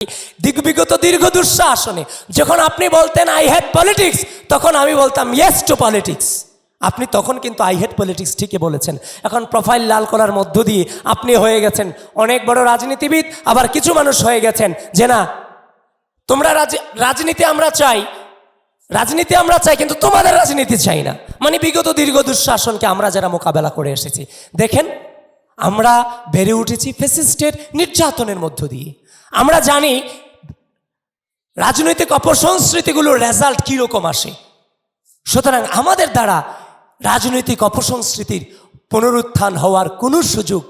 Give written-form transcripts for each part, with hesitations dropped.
বিগত দীর্ঘ দুঃশাসনে যখন আপনি বলতেন আই হেট পলিটিক্স, তখন আমি বলতাম ইয়েস টু পলিটিক্স। আপনি তখন কিন্তু আই হেট পলিটিক্স ঠিকই বলেছেন। এখন প্রোফাইল লাল করার মধ্য দিয়ে আপনি হয়ে গেছেন অনেক বড় রাজনীতিবিদ, আবার কিছু মানুষ হয়ে গেছেন যে না তোমরা রাজনীতি আমরা চাই, রাজনীতি আমরা চাই কিন্তু তোমাদের রাজনীতি চাই না। মানে বিগত দীর্ঘ দুঃশাসনকে আমরা যারা মোকাবেলা করে এসেছি, দেখেন আমরা বেড়ে উঠেছি ফ্যাসিস্টের নির্যাতনের মধ্য দিয়ে। আমরা জানি রাজনৈতিক অপসংস্কৃতিগুলোর রেজাল্ট কীরকম আসে। সুতরাং আমাদের দ্বারা রাজনৈতিক অপসংস্কৃতির পুনরুত্থান হওয়ার কোনো সুযোগ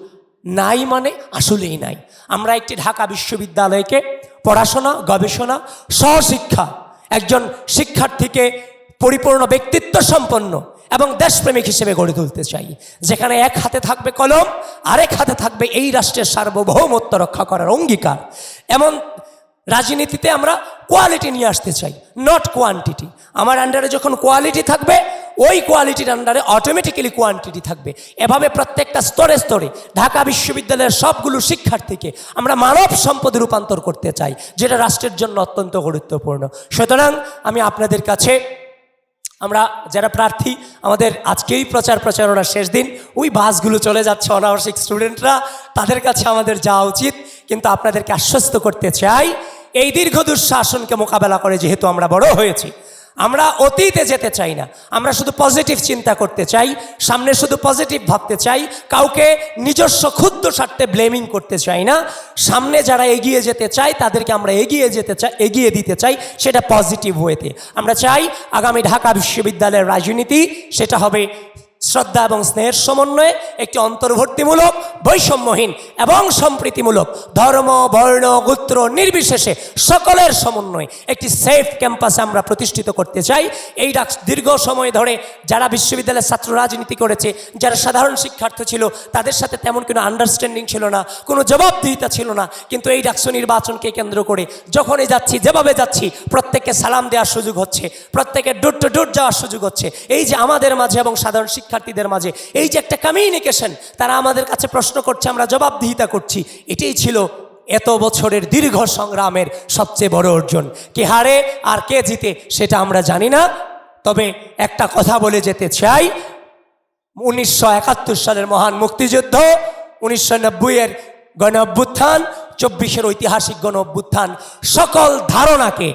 নাই, মানে আসলেই নাই। আমরা একটি ঢাকা বিশ্ববিদ্যালয়কে পড়াশোনা, গবেষণা, সহশিক্ষা, একজন শিক্ষার্থীকে পরিপূর্ণ ব্যক্তিত্ব সম্পন্ন এবং দেশপ্রেমিক হিসেবে গড়ে তুলতে চাই, যেখানে এক হাতে থাকবে কলম, আরেক হাতে থাকবে এই রাষ্ট্রের সার্বভৌমত্ব রক্ষা করার অঙ্গীকার। এমন রাজনীতিতে আমরা কোয়ালিটি নিয়ে আসতে চাই, নট কোয়ান্টিটি। আমার আন্ডারে যখন কোয়ালিটি থাকবে, ওই কোয়ালিটির আন্ডারে অটোমেটিক্যালি কোয়ান্টিটি থাকবে। এভাবে প্রত্যেকটা স্তরে স্তরে ঢাকা বিশ্ববিদ্যালয়ের সবগুলো শিক্ষার্থীকে আমরা মানব সম্পদে রূপান্তর করতে চাই, যেটা রাষ্ট্রের জন্য অত্যন্ত গুরুত্বপূর্ণ। সুতরাং আমি আপনাদের কাছে, আমরা যারা প্রার্থী, আমাদের আজকেই প্রচারণার শেষ দিন, ওই বাসগুলো চলে যাচ্ছে অনাবাসিক স্টুডেন্টরা, তাদের কাছে আমাদের যাওয়া উচিত। কিন্তু আপনাদেরকে আশ্বস্ত করতে চাই, এই দীর্ঘ দুঃশাসনকে মোকাবেলা করে যেহেতু আমরা বড় হয়েছি, আমরা অতীতে যেতে চাই না। আমরা শুধু পজিটিভ চিন্তা করতে চাই, সামনে শুধু পজিটিভ ভাবতে চাই, কাউকে নিজস্ব ক্ষুদ্র স্বার্থে ব্লেমিং করতে চাই না। সামনে যারা এগিয়ে যেতে চায় তাদেরকে আমরা এগিয়ে দিতে চাই, সেটা পজিটিভ ওয়েতে। আমরা চাই আগামী ঢাকা বিশ্ববিদ্যালয়ের রাজনীতি সেটা হবে শ্রদ্ধা এবং স্নেহের সমন্বয়ে, একটি অন্তর্ভুক্তিমূলক, বৈষম্যহীন এবং সম্প্রীতিমূলক, ধর্ম, বর্ণ, গোত্র নির্বিশেষে সকলের সমন্বয়ে একটি সেফ ক্যাম্পাসে আমরা প্রতিষ্ঠিত করতে চাই। এই দীর্ঘ সময় ধরে যারা বিশ্ববিদ্যালয়ের ছাত্র রাজনীতি করেছে, যারা সাধারণ শিক্ষার্থী ছিল, তাদের সাথে তেমন কোনো আন্ডারস্ট্যান্ডিং ছিল না, কোনো জবাবদিহিতা ছিল না। কিন্তু এই ডাকসু নির্বাচনকে কেন্দ্র করে যখনই যাচ্ছি, যেভাবে যাচ্ছি, প্রত্যেককে সালাম দেওয়ার সুযোগ হচ্ছে, প্রত্যেকের ডোর টু ডোর যাওয়ার সুযোগ হচ্ছে। এই যে আমাদের মাঝে এবং সাধারণ শিক্ষার্থীদের মাঝে এই যে একটা কমিউনিকেশন, তারা আমাদের কাছে প্রশ্ন করছে, আমরা জবাবদিহিতা করছি। এটাই ছিল এত বছরের দীর্ঘ সংগ্রামের সবচেয়ে বড় অর্জন। কে হারে আর কে জিতে সেটা আমরা জানি না, তবে একটা কথা বলে যেতে চাই, 1971 সালের মহান মুক্তিযুদ্ধ, 1990-এর গণ অভ্যুত্থান, 24-এর ঐতিহাসিক গণ অভ্যুত্থান, সকল ধারণাকে,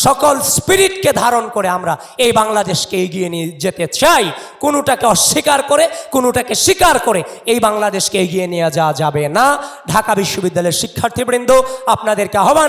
সকল স্পিরিটকে ধারণ করে আমরা এই বাংলাদেশকে এগিয়ে নিয়ে যেতে চাই। কোনোটাকে অস্বীকার করে, কোনোটাকে স্বীকার করে এই বাংলাদেশকে এগিয়ে নিয়ে যাওয়া যাবে না। ঢাকা বিশ্ববিদ্যালয়ের শিক্ষার্থীবৃন্দ, আপনাদেরকে আহ্বান